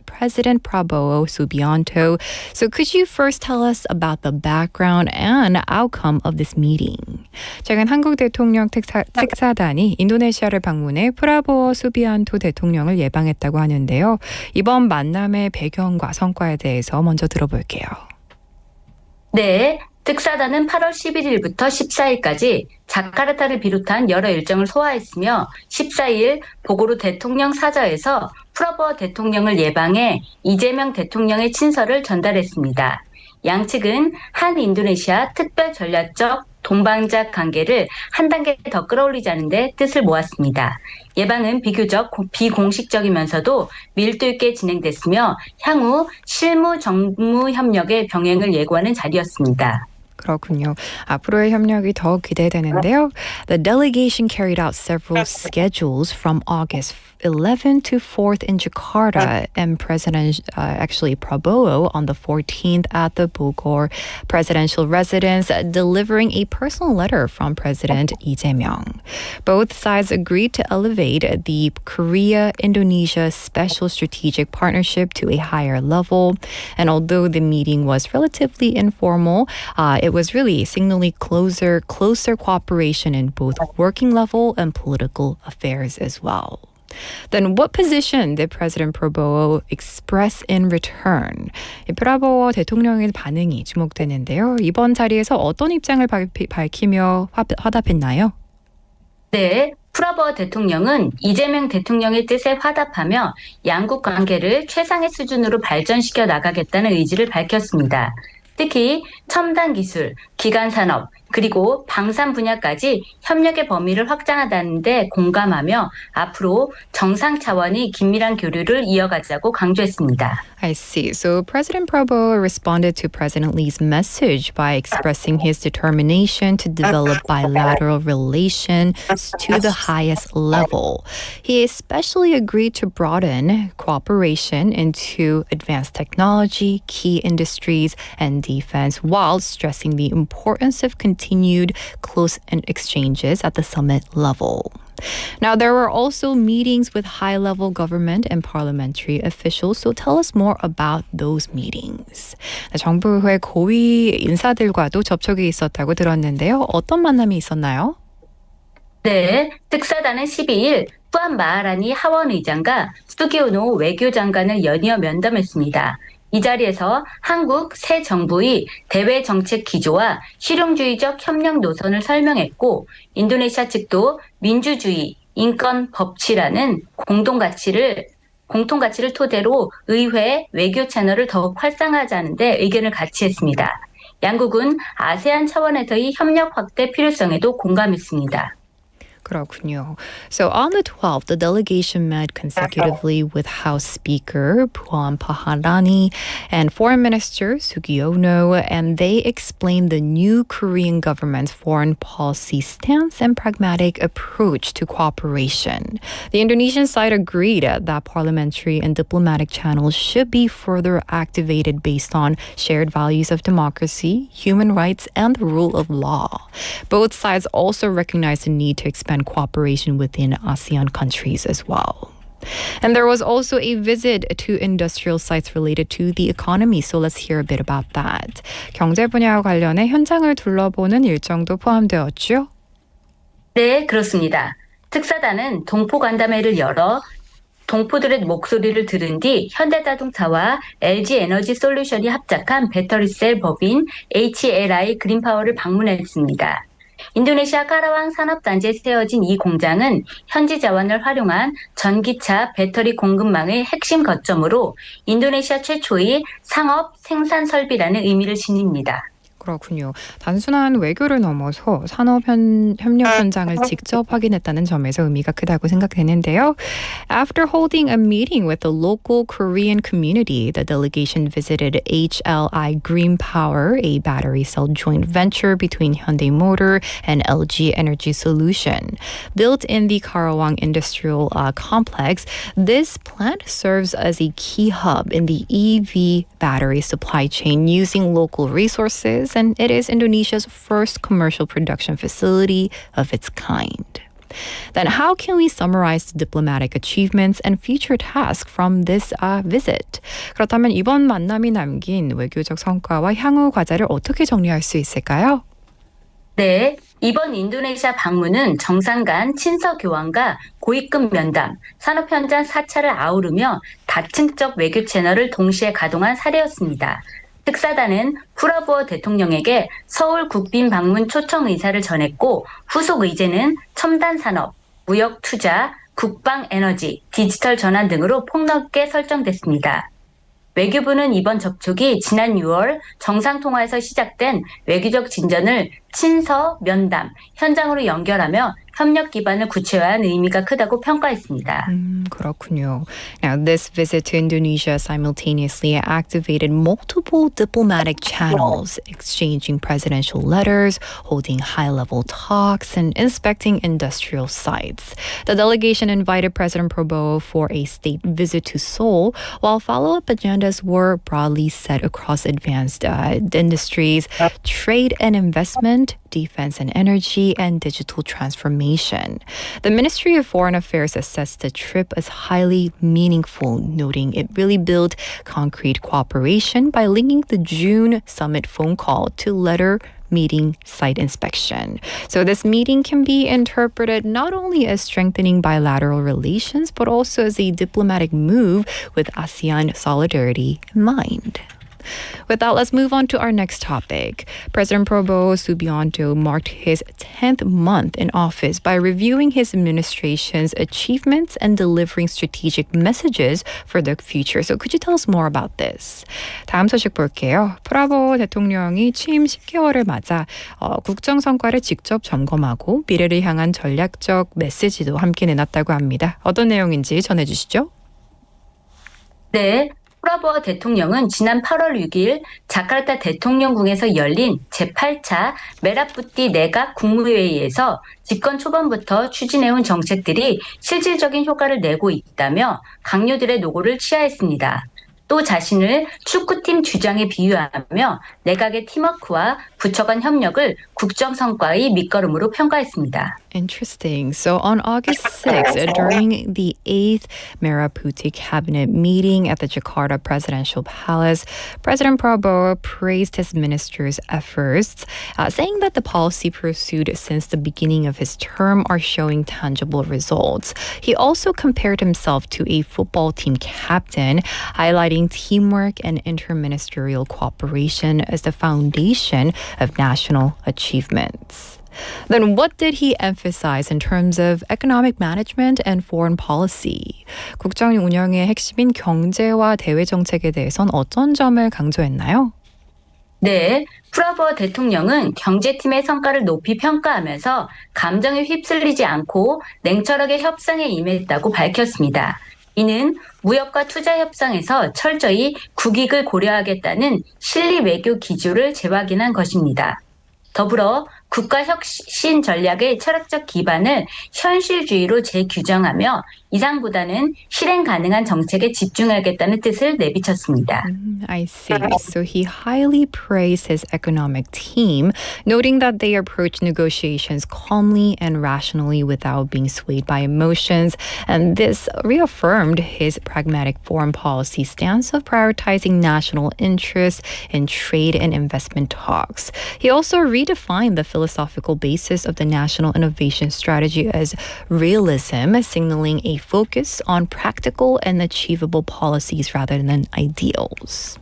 Speaker 3: Prabowo Subianto. So could you first tell us about the background and outcome of this meeting? 최근 한국대통령특사단이 인도네시아를 방문해 프라보워 수비안토 대통령을 예방했다고 하는데요. 이번 만남의 배경과 성과에 대해서 먼저 들어볼게요.
Speaker 1: 네, 특사단은 8월 11일부터 14일까지 자카르타를 비롯한 여러 일정을 소화했으며 14일 보고로 대통령 사저에서 프라보워 대통령을 예방해 이재명 대통령의 친서를 전달했습니다. 양측은 한 인도네시아 특별 전략적 동반자 관계를 한 단계 더 끌어올리자는 데 뜻을 모았습니다. 예방은 비교적 비공식적이면서도 밀도 있게 진행됐으며 향후 실무 정무 협력의 병행을 예고하는 자리였습니다.
Speaker 3: 그렇군요. 앞으로의 협력이 더 기대되는데요. The delegation carried out several schedules from August 11 to 4th in Jakarta, and President Prabowo on the 14th at the Bogor presidential residence, delivering a personal letter from President Lee Jae-myung. Both sides agreed to elevate the Korea-Indonesia Special Strategic Partnership to a higher level, and although the meeting was relatively informal, it was really signaling closer cooperation in both working level and political affairs as well. Then what position did President Prabowo express in return? 프라보워 대통령의 반응이 주목되는데요. 이번 자리에서 어떤 입장을 밝히며 화답했나요?
Speaker 1: 네, 프라보워 대통령은 이재명 대통령의 뜻에 화답하며 양국 관계를 최상의 수준으로 발전시켜 나가겠다는 의지를 밝혔습니다. 특히 첨단 기술, 기간 산업, 그리고 방산 분야까지 협력의 범위를 확장하다는 데 공감하며 앞으로 정상 차원의 긴밀한 교류를 이어가자고 강조했습니다.
Speaker 3: I see. So President Prabowo responded to President Lee's message by expressing his determination to develop bilateral relations to the highest level. He especially agreed to broaden cooperation into advanced technology, key industries, and defense, while stressing the importance of continued close exchanges at the summit level. Now, there were also meetings with high-level government and parliamentary officials, so tell us more about those meetings. 정부의 고위 인사들과도 접촉이 있었다고 들었는데요. 어떤 만남이 있었나요?
Speaker 1: 네, 특사단은 12일 후안 마하라니 하원 의장과 수기오노 외교장관을 연이어 면담했습니다. 이 자리에서 한국 새 정부의 대외 정책 기조와 실용주의적 협력 노선을 설명했고, 인도네시아 측도 민주주의, 인권, 법치라는 공통가치를 토대로 의회, 외교 채널을 더욱 활성화하자는 데 의견을 같이 했습니다. 양국은 아세안 차원에서의 협력 확대 필요성에도 공감했습니다.
Speaker 3: 그렇군요. So on the 12th, the delegation met consecutively with House Speaker Puan Paharani and Foreign Minister Sugiono, and they explained the new Korean government's foreign policy stance and pragmatic approach to cooperation. The Indonesian side agreed that parliamentary and diplomatic channels should be further activated based on shared values of democracy, human rights, and the rule of law. Both sides also recognized the need to expand cooperation within ASEAN countries as well. And there was also a visit to industrial sites related to the economy, so let's hear a bit about that. 경제 분야와 관련해 현장을 둘러보는 일정도 포함되었죠?
Speaker 9: 네, 그렇습니다. 특사단은 동포간담회를 열어 동포들의 목소리를 들은 뒤 현대자동차와 LG에너지솔루션이 합작한 배터리셀 법인 HLI 그린파워를 방문했습니다. 인도네시아 카라왕 산업단지에 세워진 이 공장은 현지 자원을 활용한 전기차 배터리 공급망의 핵심 거점으로 인도네시아 최초의 상업 생산 설비라는 의미를 지닙니다.
Speaker 3: 그렇군요. 단순한 외교를 넘어서 산업 협력 현장을 직접 확인했다는 점에서 의미가 크다고 생각되는데요. After holding a meeting with the local Korean community, the delegation visited HLI Green Power, a battery cell joint venture between Hyundai Motor and LG Energy Solution. Built in the Karawang Industrial Complex, this plant serves as a key hub in the EV battery supply chain using local resources, and it is Indonesia's first commercial production facility of its kind. Then how can we summarize the diplomatic achievements and future tasks from this visit? 그렇다면 이번 만남이 남긴 외교적 성과와 향후 과제를 어떻게 정리할 수 있을까요?
Speaker 9: 네, 이번 인도네시아 방문은 정상 간 친서 교환과 고위급 면담, 산업 현장 사찰을 아우르며 다층적 외교 채널을 동시에 가동한 사례였습니다. 특사단은 프라부어 대통령에게 서울 국빈 방문 초청 의사를 전했고 후속 의제는 첨단 산업, 무역 투자, 국방 에너지, 디지털 전환 등으로 폭넓게 설정됐습니다. 외교부는 이번 접촉이 지난 6월 정상통화에서 시작된 외교적 진전을 친서, 면담, 현장으로 연결하며 협력 기반을 구체화한 의미가 크다고 평가했습니다.
Speaker 3: 그렇군요. Now, this visit to Indonesia simultaneously activated multiple diplomatic channels, exchanging presidential letters, holding high-level talks, and inspecting industrial sites. The delegation invited President Prabowo for a state visit to Seoul, while follow-up agendas were broadly set across advanced industries, trade and investment, defense and energy, and digital transformation. The Ministry of Foreign Affairs assessed the trip as highly meaningful, noting it really built concrete cooperation by linking the June summit phone call to letter meeting site inspection. So this meeting can be interpreted not only as strengthening bilateral relations, but also as a diplomatic move with ASEAN solidarity in mind. With that, let's move on to our next topic. President Prabowo Subianto marked his 10th month in office by reviewing his administration's achievements and delivering strategic messages for the future. So could you tell us more about this? 다음 소식 볼게요. 프라보워 대통령이 취임 10개월을 맞아 국정 성과를 직접 점검하고 미래를 향한 전략적 메시지도 함께 내놨다고 합니다. 어떤 내용인지 전해주시죠.
Speaker 9: 네. 프라보워 대통령은 지난 8월 6일 자카르타 대통령궁에서 열린 제8차 메라푸티 내각 국무회의에서 집권 초반부터 추진해온 정책들이 실질적인 효과를 내고 있다며 강요들의 노고를 취하했습니다. 또 자신을 축구팀 주장에 비유하며 내각의 팀워크와 부처 간 협력을 국정 성과의 밑거름으로 평가했습니다.
Speaker 3: Interesting. So on August 6th, during the 8th Meraputi cabinet meeting at the Jakarta Presidential Palace, President Prabowo praised his ministers' efforts, saying that the policy pursued since the beginning of his term are showing tangible results. He also compared himself to a football team captain, highlighting teamwork and interministerial cooperation as the foundation of national achievements. Then what did he emphasize in terms of economic management and foreign policy? 국정 운영의 핵심인 경제와 대외 정책에 대해선 어떤 점을 강조했나요?
Speaker 9: 네, 프라보 대통령은 경제팀의 성과를 높이 평가하면서 감정에 휩쓸리지 않고 냉철하게 협상에 임했다고 밝혔습니다. 이는 무역과 투자 협상에서 철저히 국익을 고려하겠다는 실리 외교 기조를 재확인한 것입니다. 더불어 국가 혁신 전략의 철학적 기반을 현실주의로 재규정하며 이상보다는 실행 가능한 정책에 집중하겠다는 뜻을 내비쳤습니다.
Speaker 3: I see. So he highly praised his economic team, noting that they approached negotiations calmly and rationally without being swayed by emotions. And this reaffirmed his pragmatic foreign policy stance of prioritizing national interests in trade and investment talks. He also redefined the philosophical basis of the national innovation strategy as realism, signaling a focus on practical and achievable policies rather than ideals.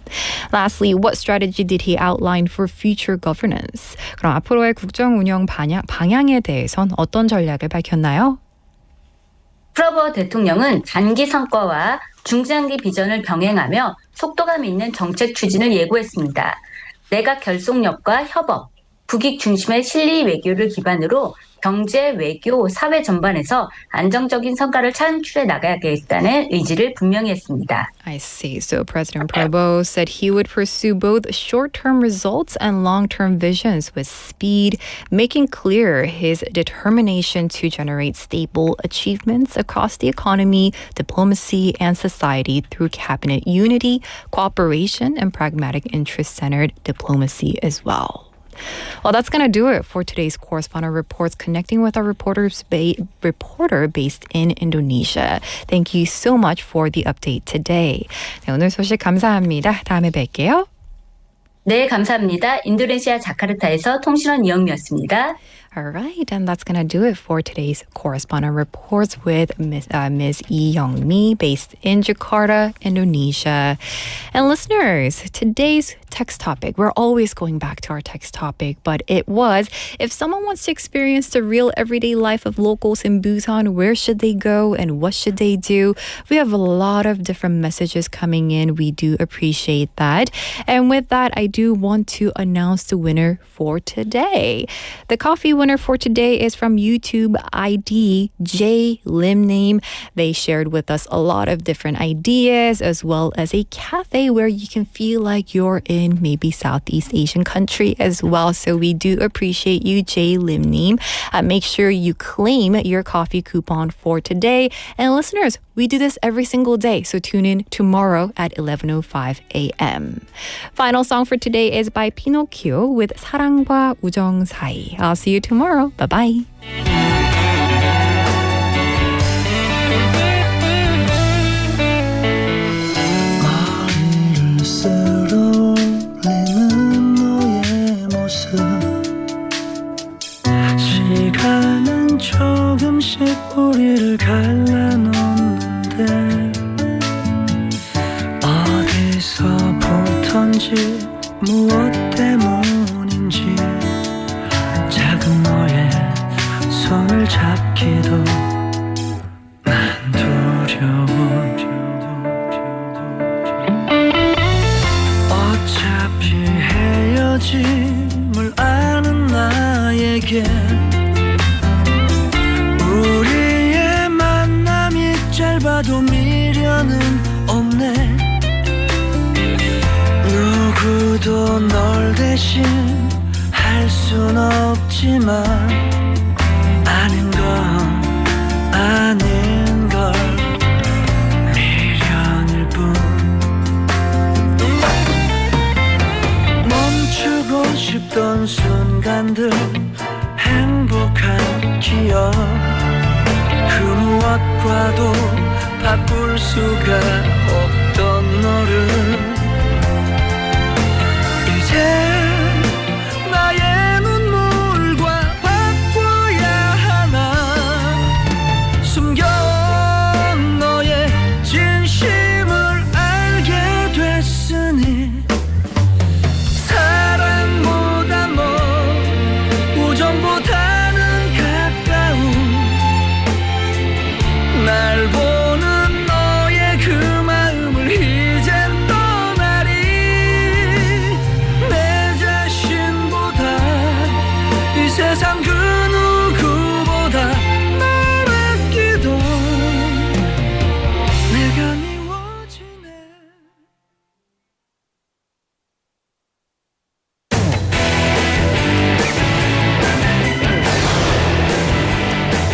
Speaker 3: Lastly, what strategy did he outline for future governance? 그럼 앞으로의 국정 운영 방향에 대해선 어떤 전략을 밝혔나요?
Speaker 9: 프라보 대통령은 단기 성과와 중장기 비전을 병행하며 속도감 있는 정책 추진을 예고했습니다. 내각 결속력과 협업, 국익 중심의 실리 외교를 기반으로 경제, 외교, 사회 전반에서 안정적인 성과를 창출해 나가겠다는 의지를 분명히 했습니다.
Speaker 3: I see. So President Prabowo said he would pursue both short-term results and long-term visions with speed, making clear his determination to generate stable achievements across the economy, diplomacy, and society through cabinet unity, cooperation, and pragmatic interest-centered diplomacy as well. Well, that's going to do it for today's Correspondent Reports, connecting with our reporter based in Indonesia. Thank you so much for the update today. 네, 오늘 소식 감사합니다. 다음에 뵐게요.
Speaker 9: 네, 감사합니다. 인도네시아 자카르타에서 통신원 이영미였습니다.
Speaker 3: All right, and that's going to do it for today's Correspondent Reports with Ms. Lee Young-mi, based in Jakarta, Indonesia. And listeners, today's text topic, we're always going back to our text topic, but it was, if someone wants to experience the real everyday life of locals in Busan, where should they go and what should they do? We have a lot of different messages coming in. We do appreciate that. And with that, I do want to announce the winner for today. The coffee winner for today is from YouTube ID J Lim Name. They shared with us a lot of different ideas as well as a cafe where you can feel like you're in maybe Southeast Asian country as well. So we do appreciate you, J Lim Name. Make sure you claim your coffee coupon for today. And listeners, we do this every single day, so tune in tomorrow at 11:05 a.m. Final song for today is by Pinocchio with 사랑과 우정 사이. I'll see you tomorrow. Bye-bye.
Speaker 10: 머리를 쓸어올리는 너의 모습 시간은 조금씩 우리를 갈라놓는데 어디서부턴지 무엇 때문인지 작은 너의 손을 잡기도 난 두려워. 어차피 헤어짐을 아는 나에게 우리의 만남이 짧아도 미련은 없네. 누구도 널 대신 할 순 없지만 아는 건 아는 걸 미련일 뿐. 멈추고 싶던 순간들 행복한 기억 그 무엇과도 바꿀 수가 없던 너를 이제 나의 눈물과 바꿔야 하나. 숨겨온 너의 진심을 알게 됐으니 사랑보다 우정보다는 가까운 날 보는 너의 그 마음을 이젠 떠나 세상 그 누구보다 날 아끼던 내가 미워지네.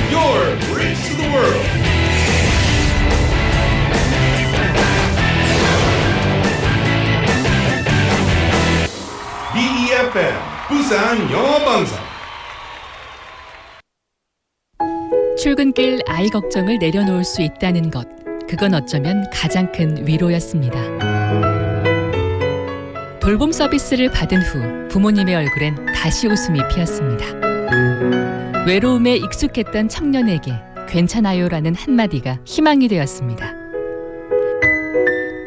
Speaker 4: Your bridge to the world. BEFM 부산 영어 방송.
Speaker 11: 출근길 아이 걱정을 내려놓을 수 있다는 것, 그건 어쩌면 가장 큰 위로였습니다. 돌봄 서비스를 받은 후 부모님의 얼굴엔 다시 웃음이 피었습니다. 외로움에 익숙했던 청년에게 괜찮아요라는 한마디가 희망이 되었습니다.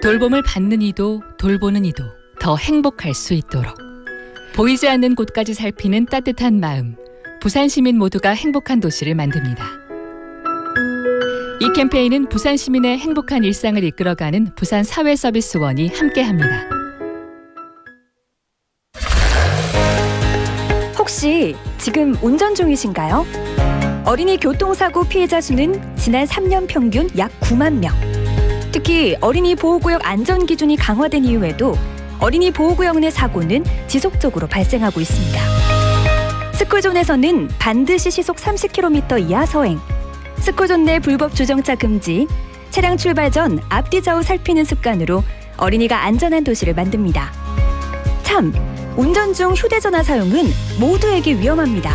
Speaker 11: 돌봄을 받는 이도 돌보는 이도 더 행복할 수 있도록 보이지 않는 곳까지 살피는 따뜻한 마음, 부산 시민 모두가 행복한 도시를 만듭니다. 이 캠페인은 부산 시민의 행복한 일상을 이끌어가는 부산 사회서비스원이 함께합니다.
Speaker 12: 혹시 지금 운전 중이신가요? 어린이 교통사고 피해자 수는 지난 3년 평균 약 9만 명. 특히 어린이 보호구역 안전기준이 강화된 이후에도 어린이 보호구역 내 사고는 지속적으로 발생하고 있습니다. 스쿨존에서는 반드시 시속 30km 이하 서행, 스쿨존 내 불법 주정차 금지, 차량 출발 전 앞뒤 좌우 살피는 습관으로 어린이가 안전한 도시를 만듭니다. 참, 운전 중 휴대전화 사용은 모두에게 위험합니다.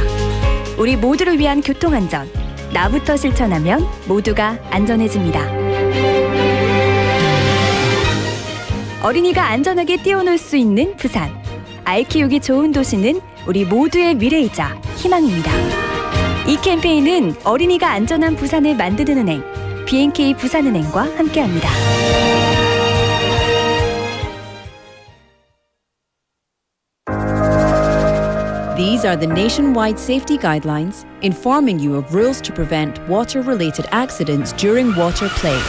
Speaker 12: 우리 모두를 위한 교통안전, 나부터 실천하면 모두가 안전해집니다. 어린이가 안전하게 뛰어놀 수 있는 부산. 아이 키우기 좋은 도시는 우리 모두의 미래이자 희망입니다. 이 캠페인은 어린이가 안전한 부산을 만드는 은행, B&K 부산은행과 함께합니다.
Speaker 13: These are the nationwide safety guidelines informing you of rules to prevent water-related accidents during water play.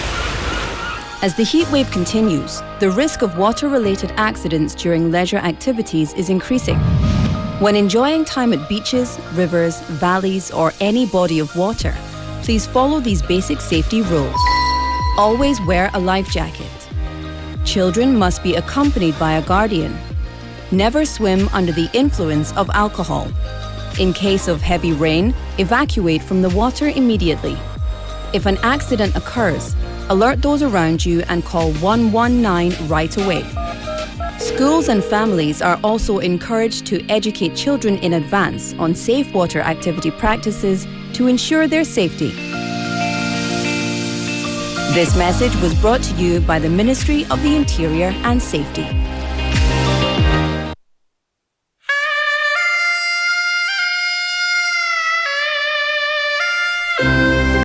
Speaker 13: As the heat wave continues, the risk of water-related accidents during leisure activities is increasing. When enjoying time at beaches, rivers, valleys, or any body of water, please follow these basic safety rules. Always wear a life jacket. Children must be accompanied by a guardian. Never swim under the influence of alcohol. In case of heavy rain, evacuate from the water immediately. If an accident occurs, alert those around you and call 119 right away. Schools and families are also encouraged to educate children in advance on safe water activity practices to ensure their safety. This message was brought to you by the Ministry of the Interior and Safety.